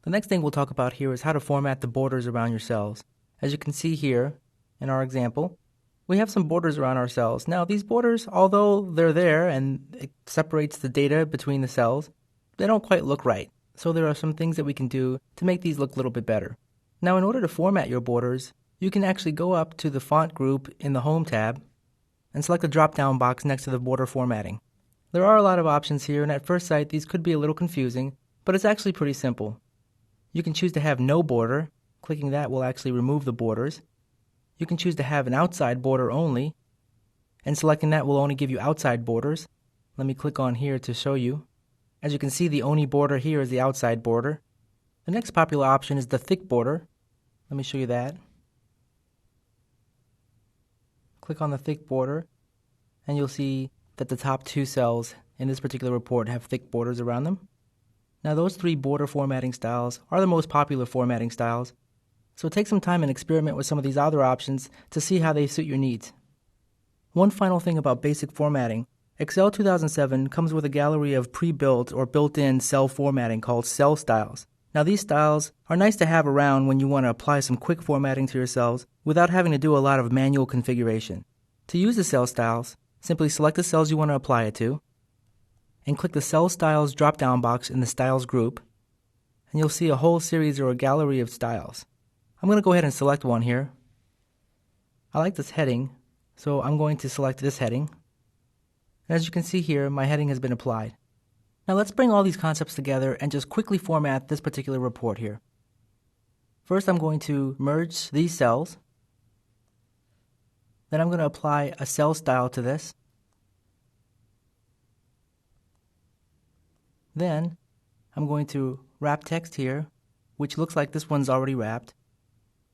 The next thing we'll talk about here is how to format the borders around your cells. As you can see here in our example, we have some borders around our cells. Now these borders, although they're there and it separates the data between the cells, they don't quite look right. So there are some things that we can do to make these look a little bit better. Now in order to format your borders, you can actually go up to the font group in the Home tab and select the drop-down box next to the border formatting. There are a lot of options here, and at first sight these could be a little confusing, but it's actually pretty simple. You can choose to have no border. Clicking that will actually remove the borders. You can choose to have an outside border only, and selecting that will only give you outside borders. Let me click on here to show you. As you can see, the only border here is the outside border. The next popular option is the thick border. Let me show you that. Click on the thick border, and you'll see that the top two cells in this particular report have thick borders around them. Now those three border formatting styles are the most popular formatting styles, so take some time and experiment with some of these other options to see how they suit your needs. One final thing about basic formatting, Excel 2007 comes with a gallery of pre-built or built-in cell formatting called cell styles. Now these styles are nice to have around when you want to apply some quick formatting to your cells without having to do a lot of manual configuration. To use the cell styles, simply select the cells you want to apply it to, and click the Cell Styles drop-down box in the Styles group, and you'll see a whole series or a gallery of styles. I'm going to go ahead and select one here. I like this heading, so I'm going to select this heading. And as you can see here, my heading has been applied. Now let's bring all these concepts together and just quickly format this particular report here. First, I'm going to merge these cells. Then I'm going to apply a cell style to this. Then I'm going to wrap text here, which looks like this one's already wrapped.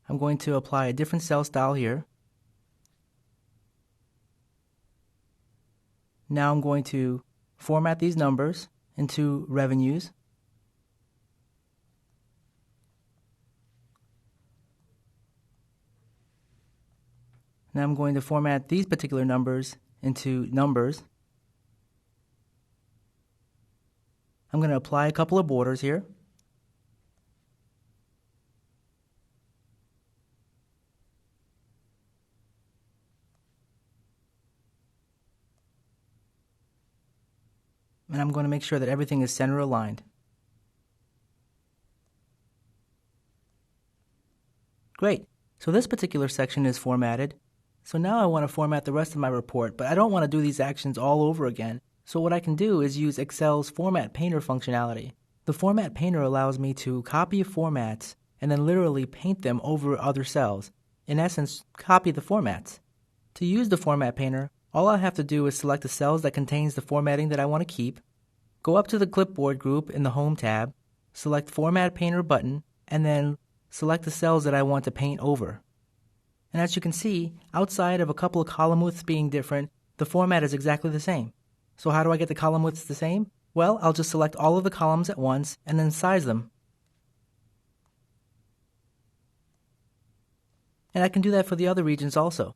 I'm going to apply a different cell style here. Now I'm going to format these numbers into revenues. Now I'm going to format these particular numbers into numbers. I'm going to apply a couple of borders here. And I'm going to make sure that everything is center aligned. Great. So this particular section is formatted. So now I want to format the rest of my report, but I don't want to do these actions all over again. So what I can do is use Excel's Format Painter functionality. The Format Painter allows me to copy formats and then literally paint them over other cells. In essence, copy the formats. To use the Format Painter, all I have to do is select the cells that contains the formatting that I want to keep, go up to the Clipboard group in the Home tab, select Format Painter button, and then select the cells that I want to paint over. And as you can see, outside of a couple of column widths being different, the format is exactly the same. So how do I get the column widths the same? Well, I'll just select all of the columns at once and then size them. And I can do that for the other regions also.